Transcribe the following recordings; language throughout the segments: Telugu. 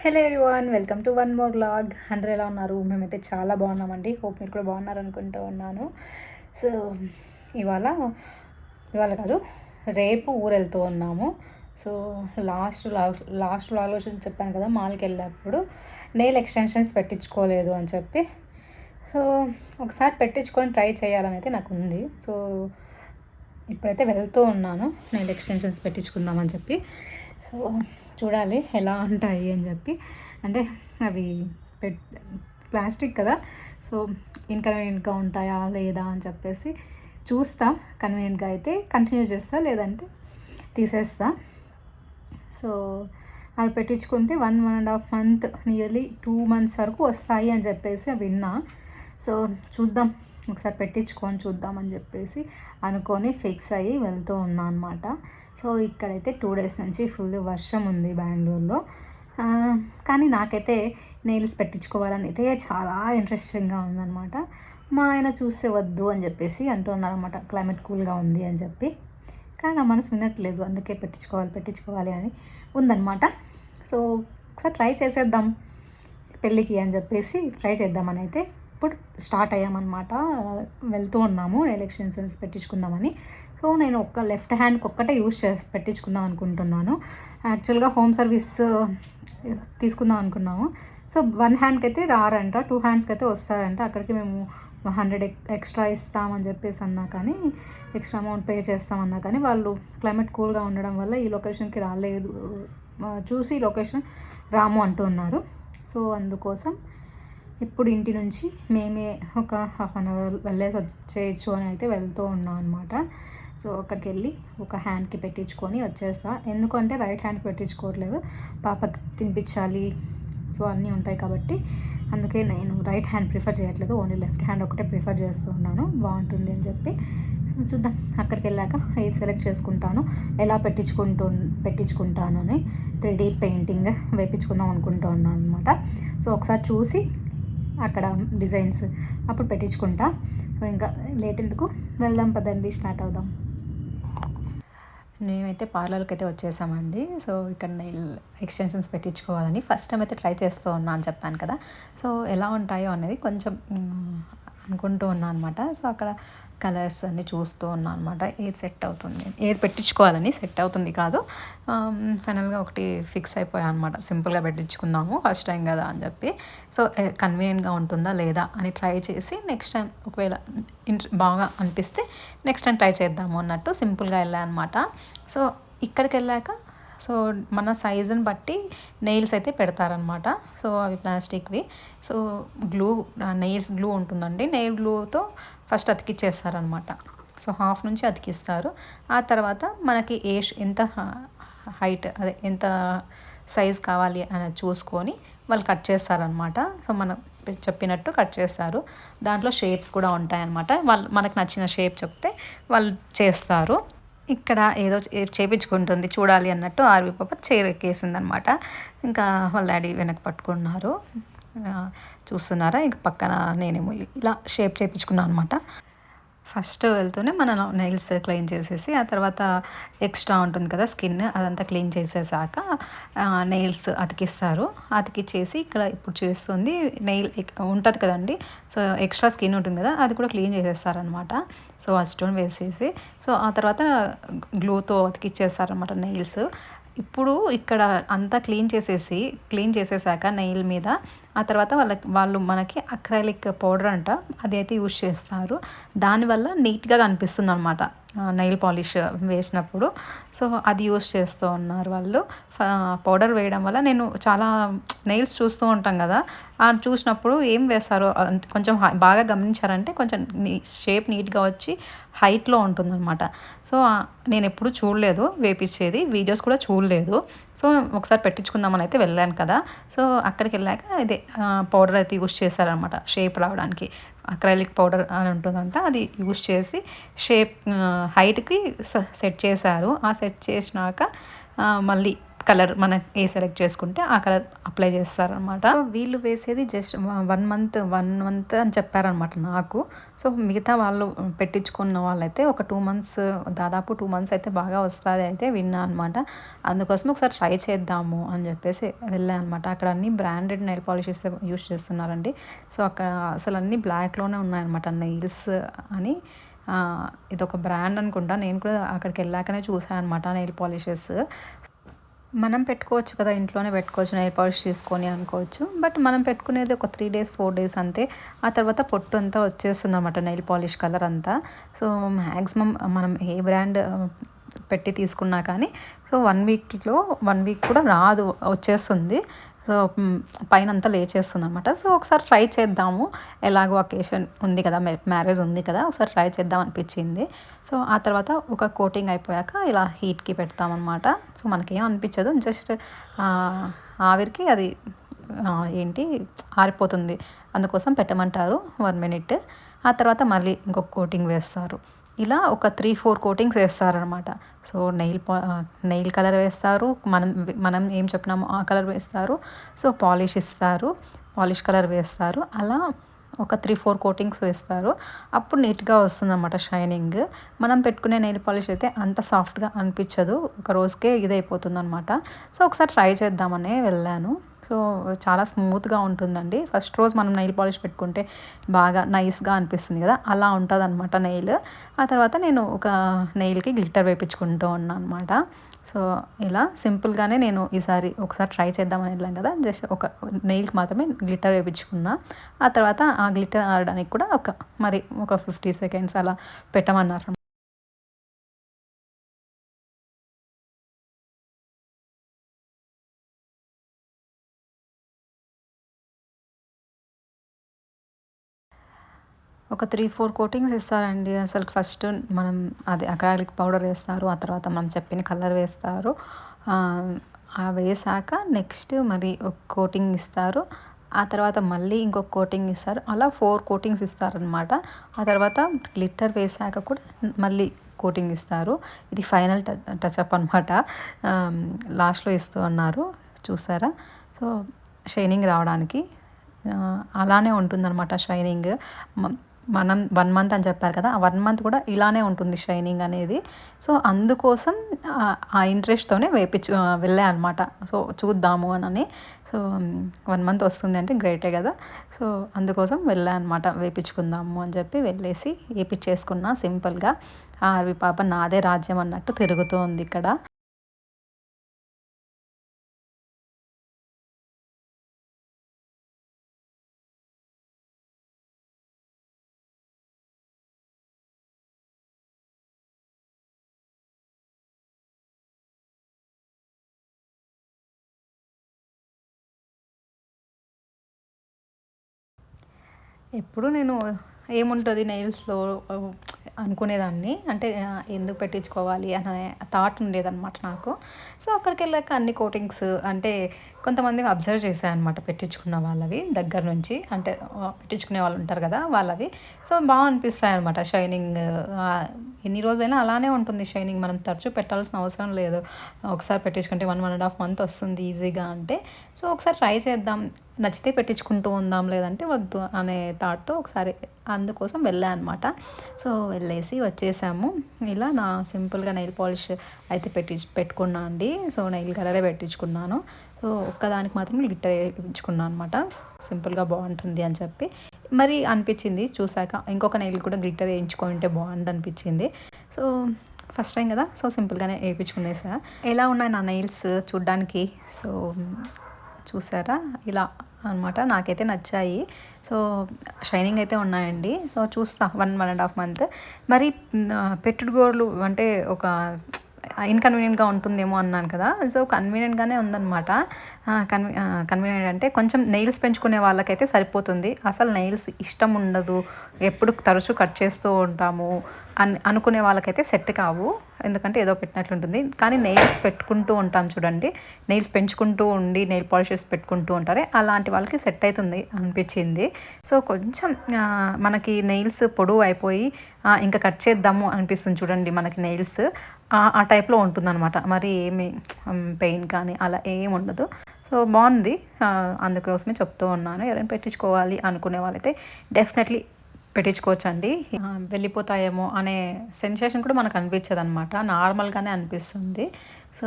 Hello everyone, welcome to one more vlog. అందరూ ఎలా ఉన్నారు? మేమైతే చాలా బాగున్నామండి. హోప్ మీరు కూడా బాగున్నారు అనుకుంటూ ఉన్నాను. సో ఇవాళ ఇవాళ కాదు, రేపు ఊరు వెళ్తూ ఉన్నాము. సో లాస్ట్ వ్లాగ్లో చెప్పాను కదా, మాల్కి వెళ్ళినప్పుడు నెయిల్ ఎక్స్టెన్షన్స్ పెట్టించుకోలేదు అని చెప్పి. సో ఒకసారి పెట్టించుకొని ట్రై చేయాలని అయితే నాకు ఉంది. సో ఇప్పుడైతే వెళ్తూ ఉన్నాను నెయిల్ ఎక్స్టెన్షన్స్ పెట్టించుకుందామని చెప్పి. సో చూడాలి ఎలా ఉంటాయి అని చెప్పి. అంటే అవి పెట్ ప్లాస్టిక్ కదా, సో ఇన్కన్వీనియంట్గా ఉంటాయా లేదా అని చెప్పేసి చూస్తా. కన్వీనియంట్గా అయితే కంటిన్యూ చేస్తా, లేదంటే తీసేస్తా. సో అవి పెట్టించుకుంటే 1.5 మంత్, నియర్లీ 2 months వరకు వస్తాయి అని చెప్పేసి విన్నా. సో చూద్దాం, ఒకసారి పెట్టించుకొని చూద్దామని చెప్పేసి అనుకొని ఫిక్స్ అయ్యి వెళ్తూ ఉన్నా అనమాట. సో ఇక్కడైతే 2 days నుంచి ఫుల్ వర్షం ఉంది బెంగళూరులో. కానీ నాకైతే నెయిల్స్ పెట్టించుకోవాలని అయితే చాలా ఇంట్రెస్టింగ్గా ఉందన్నమాట. మా ఆయన చూస్తే వద్దు అని చెప్పేసి అంటున్నారనమాట, క్లైమేట్ కూల్గా ఉంది అని చెప్పి. కానీ నా మనసు వినట్లేదు, అందుకే పెట్టించుకోవాలి అని ఉందన్నమాట. సో ఒకసారి ట్రై చేసేద్దాం పెళ్ళికి అని చెప్పేసి ట్రై చేద్దామని అయితే ఇప్పుడు స్టార్ట్ అయ్యామన్నమాట. వెళ్తూ ఉన్నాము నెయిల్ ఎక్స్టెన్షన్స్ పెట్టించుకుందామని. సో నేను ఒక్క లెఫ్ట్ హ్యాండ్కి ఒక్కటే యూస్ పెట్టించుకుందాం అనుకుంటున్నాను. యాక్చువల్గా హోమ్ సర్వీస్ తీసుకుందాం అనుకున్నాము. సో 1 హ్యాండ్కి అయితే రారంట, 2 handsకి అయితే వస్తారంట. అక్కడికి మేము 100 ఎక్స్ట్రా ఇస్తామని చెప్పేసి అన్నా కానీ, ఎక్స్ట్రా అమౌంట్ పే చేస్తామన్నా కానీ వాళ్ళు క్లైమేట్ కూల్గా ఉండడం వల్ల ఈ లొకేషన్కి రాలేదు, చూసి లొకేషన్ రాము అంటున్నారు. సో అందుకోసం ఇప్పుడు ఇంటి నుంచి మేమే ఒక 1/2 hour వెళ్ళేసి వచ్చేయచ్చు అని అయితే వెళ్తూ ఉన్నాం అనమాట. సో అక్కడికి వెళ్ళి ఒక హ్యాండ్కి పెట్టించుకొని వచ్చేస్తా. ఎందుకంటే రైట్ హ్యాండ్కి పెట్టించుకోవట్లేదు, పాపకి తినిపించాలి, సో అన్నీ ఉంటాయి కాబట్టి అందుకే నేను రైట్ హ్యాండ్ ప్రిఫర్ చేయట్లేదు, ఓన్లీ లెఫ్ట్ హ్యాండ్ ఒకటే ప్రిఫర్ చేస్తూ ఉన్నాను, బాగుంటుంది అని చెప్పి. సో చూద్దాం, అక్కడికి వెళ్ళాక ఇది సెలెక్ట్ చేసుకుంటాను ఎలా పెట్టించుకుంటాను అని. 3D పెయింటింగ్ వేయించుకుందాం అనుకుంటూ ఉన్నాను అనమాట. సో ఒకసారి చూసి అక్కడ డిజైన్స్ అప్పుడు పెట్టించుకుంటా. సో ఇంకా లేట్ ఎందుకు, వెళ్దాం పదండి, స్టార్ట్ అవుదాం. మేమైతే పార్లర్కి అయితే వచ్చేసామండి. సో ఇక్కడ నెయిల్ ఎక్స్టెన్షన్స్ పెట్టించుకోవాలని ఫస్ట్ టైం అయితే ట్రై చేస్తూ ఉన్నా అని చెప్పాను కదా. సో ఎలా ఉంటాయో అనేది కొంచెం అనుకుంటూ ఉన్నాను అనమాట. సో అక్కడ కలర్స్ అన్నీ చూస్తూ ఉన్నాను అనమాట, ఏది సెట్ అవుతుంది, ఏది పెట్టించుకోవాలని. సెట్ అవుతుంది కాదు, ఫైనల్గా ఒకటి ఫిక్స్ అయిపోయాను అనమాట. సింపుల్గా పెట్టించుకుందాము, ఫస్ట్ టైం కదా అని చెప్పి. సో కన్వీనియంట్గా ఉంటుందా లేదా అని ట్రై చేసి నెక్స్ట్ టైం ఒకవేళ బాగా అనిపిస్తే నెక్స్ట్ టైం ట్రై చేద్దాము అన్నట్టు సింపుల్గా వెళ్ళాను అనమాట. సో ఇక్కడికి వెళ్ళాక సో మన సైజుని బట్టి నెయిల్స్ అయితే పెడతారనమాట. సో అవి ప్లాస్టిక్వి. సో నెయిల్స్ గ్లూ ఉంటుందండి, నెయిల్ గ్లూతో ఫస్ట్ అతికిచ్చేస్తారనమాట. సో హాఫ్ నుంచి అతికిస్తారు. ఆ తర్వాత మనకి ఎంత హైట్, అదే ఎంత సైజ్ కావాలి అని చూసుకొని వాళ్ళు కట్ చేస్తారనమాట. సో మనం చెప్పినట్టు కట్ చేస్తారు. దాంట్లో షేప్స్ కూడా ఉంటాయన్నమాట. వాళ్ళు మనకు నచ్చిన షేప్ చెప్తే వాళ్ళు చేస్తారు. ఇక్కడ ఏదో చేపించుకుంటుంది చూడాలి అన్నట్టు ఆర్వి పాప చైర్ ఎక్కేసిందనమాట. ఇంకా వాళ్ళ డాడీ వెనక్కి పట్టుకున్నారు, చూస్తున్నారా. ఇంక పక్కన నేనేమో ఇలా షేప్ చేయించుకున్నాను అనమాట. ఫస్ట్ వెళ్తూనే మన నెయిల్స్ క్లీన్ చేసేసి, ఆ తర్వాత ఎక్స్ట్రా ఉంటుంది కదా స్కిన్, అదంతా క్లీన్ చేసేసాక నెయిల్స్ అతికిస్తారు. అతికిచ్చేసి ఇక్కడ ఇప్పుడు చేస్తుంది నెయిల్ ఉంటుంది కదండి, సో ఎక్స్ట్రా స్కిన్ ఉంటుంది కదా, అది కూడా క్లీన్ చేసేస్తారనమాట. సో ఆ స్టోన్ వేసేసి, సో ఆ తర్వాత గ్లూతో అతికిచ్చేస్తారనమాట నెయిల్స్. ఇప్పుడు ఇక్కడ అంతా క్లీన్ చేసేసాక నెయిల్ మీద, ఆ తర్వాత వాళ్ళు మనకి అక్రైలిక్ పౌడర్ అంట, అది అయితే యూజ్ చేస్తారు. దానివల్ల నీట్గా కనిపిస్తుంది అనమాట నెయిల్ పాలిష్ వేసినప్పుడు. సో అది యూజ్ చేస్తూ ఉన్నారు వాళ్ళు. పౌడర్ వేయడం వల్ల నేను చాలా నెయిల్స్ చూస్తూ ఉంటాం కదా, చూసినప్పుడు ఏం వేస్తారో కొంచెం బాగా గమనించారంటే కొంచెం షేప్ నీట్గా వచ్చి హైట్లో ఉంటుందన్నమాట. సో నేను ఎప్పుడు చూడలేదు వేపించేది, వీడియోస్ కూడా చూడలేదు. సో ఒకసారి పెట్టించుకుందామని అయితే వెళ్ళాను కదా. సో అక్కడికి వెళ్ళాక ఇదే పౌడర్ అయితే యూస్ చేశారనమాట షేప్ రావడానికి. అక్రైలిక్ పౌడర్ అని ఉంటుందంట, అది యూస్ చేసి షేప్ హైట్కి సెట్ చేశారు. ఆ సెట్ చేసినాక మళ్ళీ కలర్ మనం సెలెక్ట్ చేసుకుంటే ఆ కలర్ అప్లై చేస్తారనమాట. సో వీళ్ళు వేసేది జస్ట్ 1 మంత్ అని చెప్పారనమాట నాకు. సో మిగతా వాళ్ళు పెట్టించుకున్న వాళ్ళైతే ఒక 2 మంత్స్, దాదాపు 2 మంత్స్ అయితే బాగా వస్తుంది అయితే విన్నా అనమాట. అందుకోసం ఒకసారి ట్రై చేద్దాము అని చెప్పేసి వెళ్ళాను అనమాట. అక్కడ అన్ని బ్రాండెడ్ నెయిల్ పాలిషెస్ యూస్ చేస్తున్నారండి. సో అక్కడ అసలు అన్నీ బ్లాక్లోనే ఉన్నాయన్నమాట నెయిల్స్ అని. ఇదొక బ్రాండ్ అనుకుంటా. నేను కూడా అక్కడికి వెళ్ళాకనే చూసాను అనమాట నెయిల్ పాలిషెస్. మనం పెట్టుకోవచ్చు కదా, ఇంట్లోనే పెట్టుకోవచ్చు నెయిల్ పాలిష్ తీసుకొని అనుకోవచ్చు. బట్ మనం పెట్టుకునేది ఒక 3 డేస్ 4 డేస్ అంతే. ఆ తర్వాత పొట్టు అంతా వచ్చేస్తుంది అన్నమాట నెయిల్ పాలిష్ కలర్ అంతా. సో మ్యాక్సిమం మనం ఏ బ్రాండ్ పెట్టి తీసుకున్నా కానీ సో 1 వీక్లో 1 వీక్ కూడా రాదు, వచ్చేస్తుంది. సో పైనంతా లేచేస్తుంది అనమాట. సో ఒకసారి ట్రై చేద్దాము, ఎలాగో అకేషన్ ఉంది కదా, మ్యారేజ్ ఉంది కదా, ఒకసారి ట్రై చేద్దాం అనిపించింది. సో ఆ తర్వాత ఒక కోటింగ్ అయిపోయాక ఇలా హీట్కి పెడతామన్నమాట. సో మనకేం అనిపించదు, జస్ట్ ఆవిరికి అది ఏంటి ఆరిపోతుంది, అందుకోసం పెట్టమంటారు 1 మినిట్. ఆ తర్వాత మళ్ళీ ఇంకొక కోటింగ్ వేస్తారు. ఇలా ఒక 3-4 కోటింగ్స్ వేస్తారనమాట. సో నెయిల్ కలర్ వేస్తారు, మనం ఏం చెప్పినామో ఆ కలర్ వేస్తారు. సో పాలిష్ ఇస్తారు, పాలిష్ కలర్ వేస్తారు. అలా ఒక 3-4 కోటింగ్స్ వేస్తారు. అప్పుడు నీట్గా వస్తుందన్నమాట షైనింగ్. మనం పెట్టుకునే నెయిల్ పాలిష్ అయితే అంత సాఫ్ట్గా అనిపించదు, ఒక రోజుకే ఇదైపోతుంది అనమాట. సో ఒకసారి ట్రై చేద్దామని వెళ్ళాను. సో చాలా స్మూత్గా ఉంటుందండి. ఫస్ట్ రోజు మనం నెయిల్ పాలిష్ పెట్టుకుంటే బాగా నైస్గా అనిపిస్తుంది కదా, అలా ఉంటుంది అనమాట నెయిల్. ఆ తర్వాత నేను ఒక నెయిల్కి గ్లిట్టర్ వేయించుకుంటూ ఉన్నాను అనమాట. సో ఇలా సింపుల్గానే నేను ఈసారి ఒకసారి ట్రై చేద్దామని వెళ్ళాం కదా, జస్ట్ ఒక నెయిల్కి మాత్రమే గ్లిట్టర్ వేయించుకున్నా. ఆ తర్వాత ఆ గ్లిట్టర్ ఆడడానికి కూడా ఒక 50 సెకండ్స్ అలా పెట్టమన్నారు. ఒక 3-4 కోటింగ్స్ ఇస్తారండి. అసలు ఫస్ట్ మనం అది అక్రాలిక్ పౌడర్ వేస్తారు, ఆ తర్వాత మనం చెప్పిన కలర్ వేస్తారు. వేసాక నెక్స్ట్ మరి ఒక కోటింగ్ ఇస్తారు. ఆ తర్వాత మళ్ళీ ఇంకొక కోటింగ్ ఇస్తారు. అలా 4 కోటింగ్స్ ఇస్తారనమాట. ఆ తర్వాత గ్లిట్టర్ వేసాక కూడా మళ్ళీ కోటింగ్ ఇస్తారు. ఇది ఫైనల్ టచ్అప్ అనమాట. లాస్ట్లో ఇస్తూ ఉన్నారు, చూసారా? సో షైనింగ్ రావడానికి అలానే ఉంటుందన్నమాట షైనింగ్. మనం 1 మంత్ అని చెప్పారు కదా, ఆ 1 మంత్ కూడా ఇలానే ఉంటుంది షైనింగ్ అనేది. సో అందుకోసం ఆ ఇంట్రెస్ట్తోనే వెళ్ళా అనమాట. సో చూద్దాము అని. సో 1 మంత్ వస్తుంది అంటే గ్రేటే కదా. సో అందుకోసం వెళ్ళా అనమాట, వేయించుకుందాము అని చెప్పి వెళ్ళేసి వేయించేసుకున్నా సింపుల్గా. ఆర్వి పాప నాదే రాజ్యం అన్నట్టు తిరుగుతూ ఉంది ఇక్కడ. ఎప్పుడు నేను ఏముంటుంది నెయిల్స్లో అనుకునేదాన్ని, అంటే ఎందుకు పెట్టించుకోవాలి అనే థాట్ ఉండేదన్నమాట నాకు. సో అక్కడికి వెళ్ళాక అన్ని కోటింగ్స్ అంటే కొంతమంది అబ్జర్వ్ చేశాను అనమాట, పెట్టించుకున్న వాళ్ళవి దగ్గర నుంచి, అంటే పెట్టించుకునే వాళ్ళు ఉంటారు కదా వాళ్ళవి. సో బాగా అనిపిస్తాయి అనమాట షైనింగ్. ఎన్ని రోజులైనా అలానే ఉంటుంది షైనింగ్, మనం తరచూ పెట్టాల్సిన అవసరం లేదు. ఒకసారి పెట్టించుకుంటే 1-1.5 మంత్ వస్తుంది ఈజీగా. అంటే సో ఒకసారి ట్రై చేద్దాం, నచ్చితే పెట్టించుకుంటూ ఉందాం, లేదంటే వద్దు అనే థాట్తో ఒకసారి అందుకోసం వెళ్ళా అనమాట. సో వెళ్ళేసి వచ్చేసాము. ఇలా నా సింపుల్గా నెయిల్ పాలిష్ అయితే పెట్టుకున్నా అండి. సో నెయిల్ కలరే పెట్టించుకున్నాను. సో ఒక్కదానికి మాత్రం గ్లిట్టర్ వేయించుకున్నాను అనమాట, సింపుల్గా బాగుంటుంది అని చెప్పి. మరి అనిపించింది చూసాక ఇంకొక నెయిల్ కూడా గ్లిట్టర్ వేయించుకుంటే బాగుంది అనిపించింది. సో ఫస్ట్ టైం కదా, సో సింపుల్గానే వేయించుకునేసా. ఎలా ఉన్నాయి నా నెయిల్స్ చూడ్డానికి? సో చూసారా, ఇలా అనమాట. నాకైతే నచ్చాయి. సో షైనింగ్ అయితే ఉన్నాయండి. సో చూస్తా 1-1.5 మంత్. మరి పెట్టుడు గోర్లు అంటే ఒక ఇన్కన్వీనియంట్గా ఉంటుందేమో అన్నాను కదా, సో కన్వీనియంట్గానే ఉందన్నమాట. కన్వీనియంట్ అంటే కొంచెం నెయిల్స్ పెంచుకునే వాళ్ళకైతే సరిపోతుంది. అసలు నెయిల్స్ ఇష్టం ఉండదు, ఎప్పుడు తరచూ కట్ చేస్తూ ఉంటాము అనుకునే వాళ్ళకైతే సెట్ కావు, ఎందుకంటే ఏదో పెట్టినట్లుంటుంది. కానీ నెయిల్స్ పెట్టుకుంటూ ఉంటాం చూడండి, నెయిల్స్ పెంచుకుంటూ ఉండి నెయిల్ పాలిషెస్ పెట్టుకుంటూ ఉంటారే, అలాంటి వాళ్ళకి సెట్ అవుతుంది అనిపించింది. సో కొంచెం మనకి నెయిల్స్ పొడవు అయిపోయి ఇంకా కట్ చేద్దాము అనిపిస్తుంది చూడండి మనకి నెయిల్స్, ఆ టైప్‌లో ఉంటుందనమాట. మరి ఏమి పెయిన్ కానీ అలా ఏమి ఉండదు. సో, బావుంది. అందుకోసమే చెప్తూ ఉన్నాను. ఎవరైనా పెట్టించుకోవాలి అనుకునే వాళ్ళైతే డెఫినెట్‌లీ పెట్టించుకోవచ్చండి. వెళ్ళిపోతాయేమో అనే సెన్సేషన్ కూడా మనకు అనిపించదనమాట. నార్మల్‌గానే అనిపిస్తుంది. సో,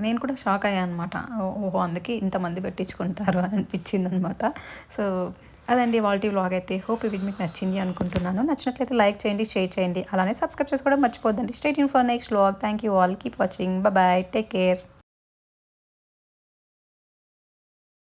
నేను కూడా షాక్ అయ్యాననమాట. ఓహో! అందుకే ఇంతమంది పెట్టించుకుంటారు అని అనిపించిందనమాట. సో, అదండి ఇవాల్టి వ్లాగ్ అయితే. హోప్ ఈ వీడియో మీకు నచ్చింది అనుకుంటున్నాను. నచ్చినట్లయితే లైక్ చేయండి, షేర్ చేయండి. అలానే సబ్స్క్రైబ్ చేసుకోవడం మర్చిపోద్దండి. Stay tune for next vlog. Thank you all. Keep watching. Bye. Take care.